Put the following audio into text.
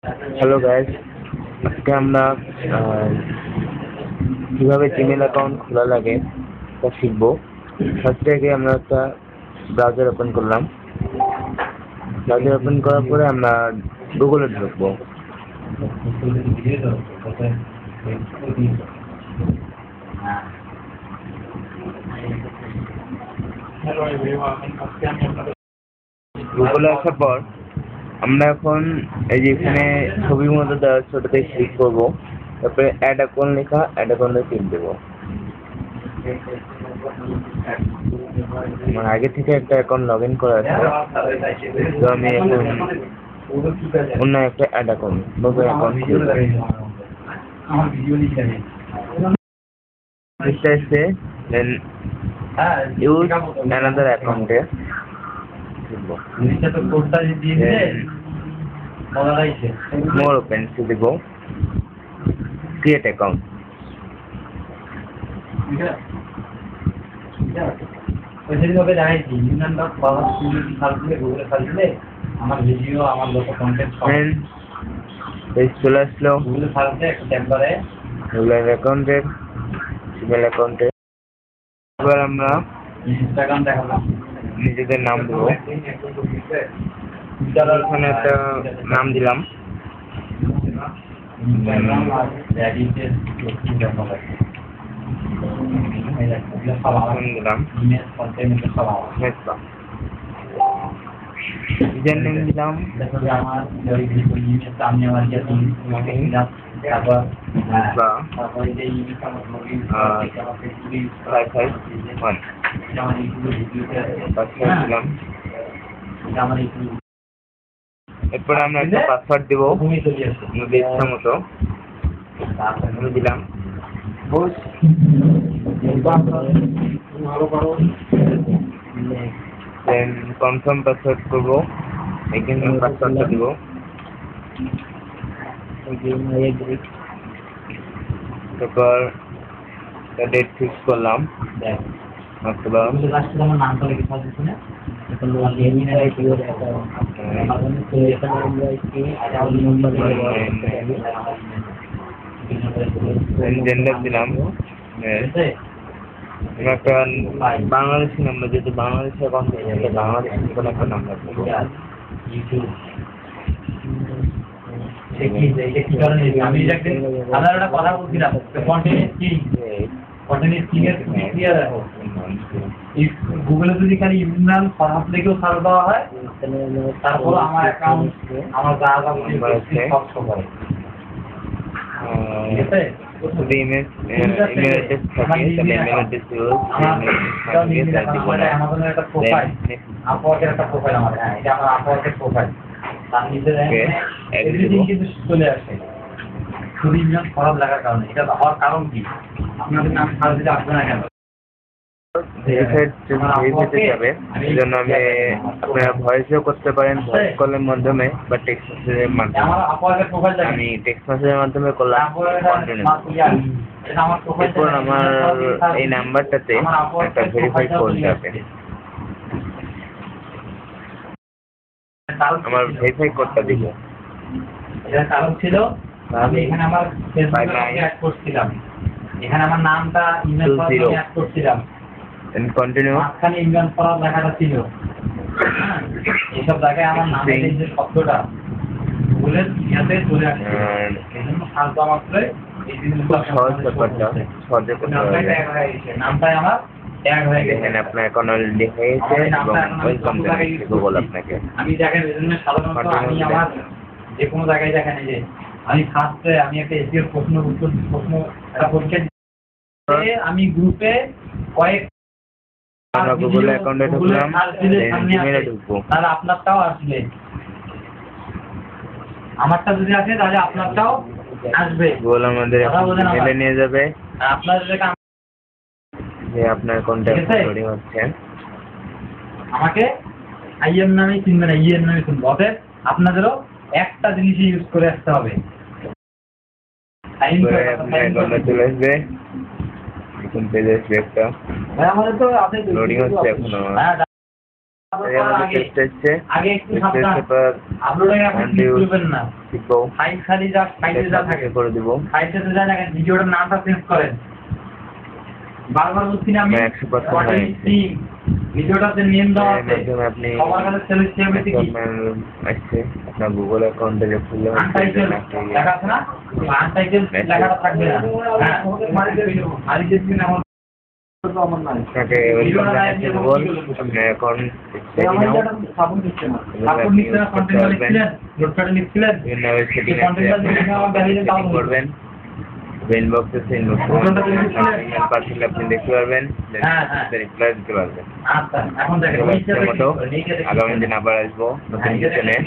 Hello guys, আজকে আমরা কিভাবে জিমেল অ্যাকাউন্ট খোলা লাগে তা শিখবো। ফার্স্টে আগে আমরা একটা ব্রাউজার ওপেন করলাম। ব্রাউজার ওপেন করার পরে আমরা গুগলে ঢুকবো। গুগলে আসার পর আমরা এখন এই যে এখানে ছবির মধ্যে দেওয়া আছে ওটাতে ক্লিক করবো। তারপরে অ্যাড অ্যাকাউন্ট লেখা, অ্যাড অ্যাকাউন্টে ক্লিক দেবো। আমার আগে থেকে একটা অ্যাকাউন্ট লগ ইন করা আছে, তো আমি এখন অন্য একটা অ্যাড অ্যাকাউন্ট নতুন অ্যাকাউন্ট খুলবো। এসে দেন ইউজ অ্যানাদার অ্যাকাউন্টে মোর ওপেন দেবো, ক্রিয়েট অ্যাকাউন্ট। চলে আসলো গুগলের অ্যাকাউন্টের জিমেল অ্যাকাউন্টে। এবার আমরা নিজেদের নাম দেবো। এখানে একটা নাম দিলাম, দিলাম এরপরে আমরা একটা পাসওয়ার্ড দেবো ইচ্ছা মতো দিলাম। দেন কনফার্ম পাসওয়ার্ড করবো, এখানে পাসওয়ার্ডটা দিব। তারপর ডেট ফিক্স করলাম। জেন্ডার দিলাম একটা বাংলাদেশি নাম্বার, যেহেতু বাংলাদেশি অ্যাকাউন্ট বাংলাদেশি কোনো একটা নাম্বার দেবো। গুগলে যদি খালি ইমরান ফরহাদ লিখেও সার্চ দেওয়া হয়, তারপর আমার অ্যাকাউন্ট আমার যা যা সব শো করে। ঠিক আছে, ইমেল অ্যাড্রেস থাকে, তাহলে ইমেল অ্যাড্রেস আমাদের একটা প্রোফাইল, আপওয়ার্কের একটা প্রোফাইল আমার, হ্যাঁ এটা আমার আপওয়ার্কের প্রোফাইল। তার নিচে এভরিথিং কিন্তু চলে আসে শুধু ইমরান ফরহাদ লাগার কারণে। এটা হওয়ার কারণ কি? আপনাদের নাম সার্চ দিতে আসবে না কেন? যাবে, এই জন্য আমি আপনারা ভয়েসও করতে পারেন, ভয়েস কলের মাধ্যমে বা টেক্সট মেসেজের মাধ্যমে। আমি টেক্সট মেসেজের মাধ্যমে করলাম। এরপর আমার এই নাম্বারটাতে একটা ভেরিফাই কোড যাবে। আমার ভেরিফাই কোডটা দিব। এটার কারণ ছিল আমি এখানে আমার ফেসবুকে অ্যাড করছিলাম, এখানে আমার নামটা ইমেল করে অ্যাড করছিলাম, কন্টিনিউ মাঝখানে ইমরান ফরহাদ লেখাটা ছিল। এইসব জায়গায় আমার নামের যে শব্দটা গুগলের ইয়াতে চলে আসছে, এই জন্য ফালতু আমার করে এই জিনিসগুলো সহজ ব্যাপারটা সহজে করতে পারবে। নামটাই আমার ট্যাগ হয়ে গেছে, এখানে আপনার অ্যাকাউন্ট অলরেডি হয়ে গেছে এবং ওয়েলকাম জানাচ্ছি গুগল আপনাকে। আমি দেখেন এই জন্য সাধারণত আমি আমার যে কোনো জায়গায় দেখেন এই যে আমি ফার্স্টে আমি একটা এসিও প্রশ্ন একটা পরীক্ষা দিয়ে আমি গ্রুপে কয়েক আমরা গুগল অ্যাকাউন্টে ঢুকলাম, জিমেইলে ঢুকবো। তাহলে আপনারটাও আসবে, আমারটা যদি আসে তাহলে আপনারটাও আসবে। গুগল আমাদের জিমেইলে নিয়ে যাবে। আপনার যে আপনার অ্যাকাউন্টে লোডিং হচ্ছে, আমাকে আইএম নামে চিনবে না, ইএম নামে চিনবে। অতএব আপনাদেরও একটা জিনিসই ইউজ করে আসতে হবে। আপনার অ্যাকাউন্টে চলে আসবে, এখন পেজে আসবে একটা, আমাদের তো আপনি লোডিং হচ্ছে এখন আমার। এই আমাদের টেস্ট এসছে আগে একটু টেস্ট সাবধান এসে পর আপলোডে এখন ক্লিক করবেন না শিখবো ফাইল খালি যা ফাইলে যা থাকে করে দিব ফাইলটা তো যায় না ভিডিওটার নামটা চেঞ্জ করেন বারবার বলছি না আমি 100% হয়ে গেছে। ভিডিওটাতে নেম দেওয়া আছে মাধ্যমে আপনি সবার কাছে সেলফ সেভ হইছে কি আসছে আপনার গুগল অ্যাকাউন্টে যে খুললে আনটাইটেল লেখা আছে না আনটাইটেল লেখাটা থাকবে না হ্যাঁ মালিকের স্ক্রিনে আমার আপনাকে ওয়েলকাম জানাচ্ছি গুগল আপনার অ্যাকাউন্ট দেখে নাও সাপোর্ট নিচ্ছে না কন্টেন্ট লিখছিলেন নোটপ্যাডে লিখছিলেন বিভিন্ন ওয়েবসাইটে কন্টেন্টটা লিখে আমার ব্যালেন্সে ডাউন করবেন ইনবক্সে সেন্ড করবেন ইমেল পাঠালে আপনি দেখতে পারবেন রিপ্লাই দিতে পারবেন আচ্ছা এখন দেখেন আগামী দিন আবার আসবো নতুন কিছু নিয়ে